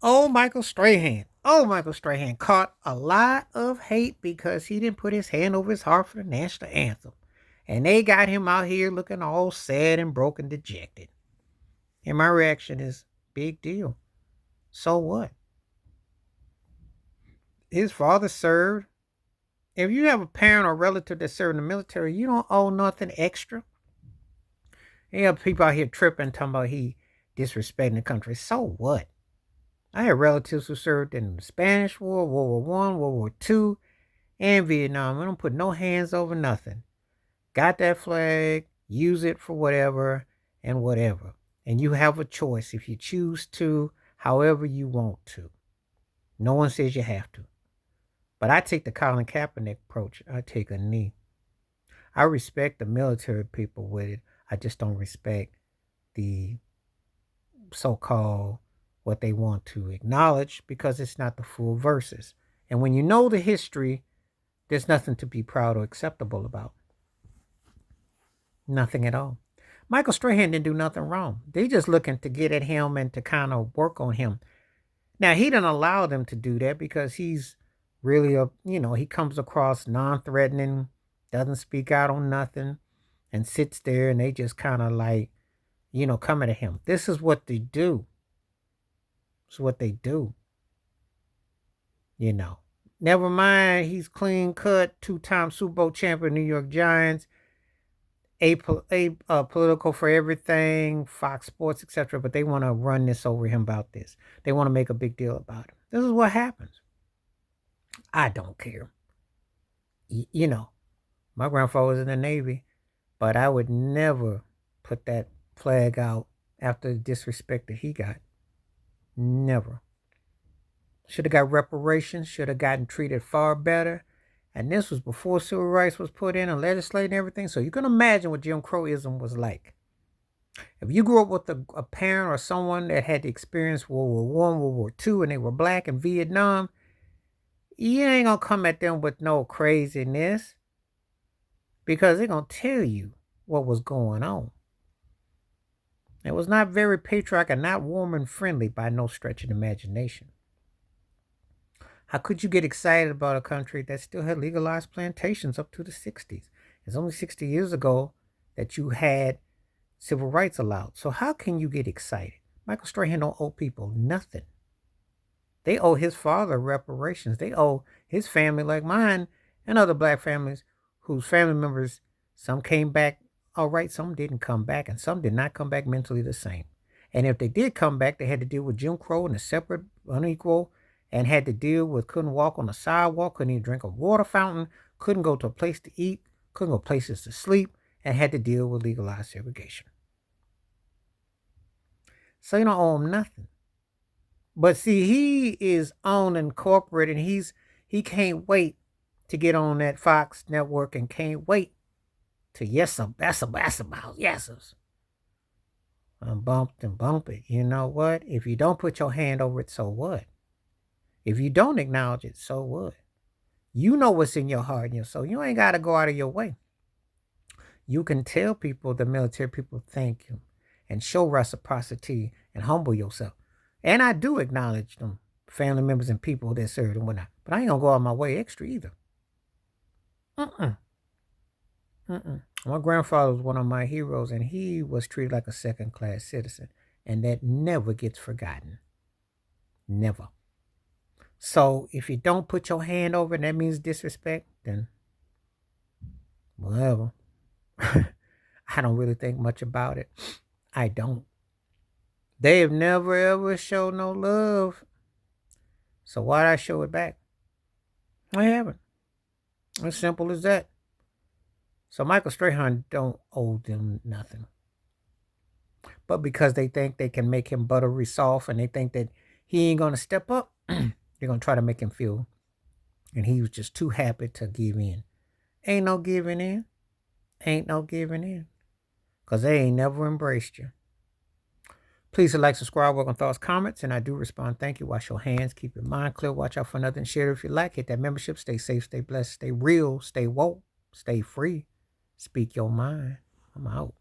Michael Strayhan. Michael Strayhan caught a lot of hate because he didn't put his hand over his heart for the national anthem. And they got him out here looking all sad and broken, dejected. And my reaction is big deal. So what? His father served. If you have a parent or relative that served in the military, you don't owe nothing extra. You have people out here tripping, talking about he disrespecting the country. So what? I had relatives who served in the Spanish War, World War I, World War II, and Vietnam. I don't put no hands over nothing. Got that flag, use it for whatever and whatever. And you have a choice if you choose to, however you want to. No one says you have to. But I take the Colin Kaepernick approach. I take a knee. I respect the military people with it. I just don't respect the so-called what they want to acknowledge because it's not the full verses. And when you know the history, there's nothing to be proud or acceptable about. Nothing at all. Michael Strayhan didn't do nothing wrong. They just looking to get at him and to kind of work on him. Now, he didn't allow them to do that because he's really he comes across non-threatening, doesn't speak out on nothing, and sits there and they just kind of like, coming at him. This is what they do. It's what they do. You know. Never mind, he's clean cut, two-time Super Bowl champion, New York Giants, political for everything, Fox Sports, etc. But they want to run this over him about this. They want to make a big deal about it. This is what happens. I don't care. My grandfather was in the Navy, but I would never put that flag out after the disrespect that he got. Never. Should have got reparations, should have gotten treated far better. And this was before civil rights was put in and legislated and everything. So you can imagine what Jim Crowism was like. If you grew up with a parent or someone that had experienced World War I, World War II, and they were black in Vietnam, you ain't going to come at them with no craziness because they're going to tell you what was going on. It was not very patriotic and not warm and friendly by no stretch of the imagination. How could you get excited about a country that still had legalized plantations up to the 60s? It's only 60 years ago that you had civil rights allowed. So how can you get excited? Michael Strayhan don't owe people nothing. They owe his father reparations. They owe his family, like mine, and other black families whose family members, some came back all right, some didn't come back, and some did not come back mentally the same. And if they did come back, they had to deal with Jim Crow and a separate, unequal, and had to deal with couldn't walk on the sidewalk, couldn't even drink a water fountain, couldn't go to a place to eat, couldn't go places to sleep, and had to deal with legalized segregation. So you don't owe him nothing. But see, he is owned and corporate, and he can't wait to get on that Fox network and can't wait to that's about yeses. And bump it. You know what? If you don't put your hand over it, so what? If you don't acknowledge it, so what? You know what's in your heart and your soul. You ain't got to go out of your way. You can tell people, the military people, thank you and show reciprocity and humble yourself. And I do acknowledge them, family members and people that served and whatnot. But I ain't going to go out of my way extra either. My grandfather was one of my heroes, and he was treated like a second-class citizen. And that never gets forgotten. Never. So if you don't put your hand over it, that means disrespect, then whatever. I don't really think much about it. I don't. They have never ever shown no love. So why'd I show it back? I haven't. As simple as that. So Michael Strayhan don't owe them nothing. But because they think they can make him buttery soft and they think that he ain't going to step up, they're going to try to make him feel. And he was just too happy to give in. Ain't no giving in. Ain't no giving in. Because they ain't never embraced you. Please like, subscribe, welcome thoughts, comments, and I do respond. Thank you. Wash your hands. Keep your mind clear. Watch out for nothing. Share it if you like. Hit that membership. Stay safe, stay blessed, stay real, stay woke, stay free. Speak your mind. I'm out.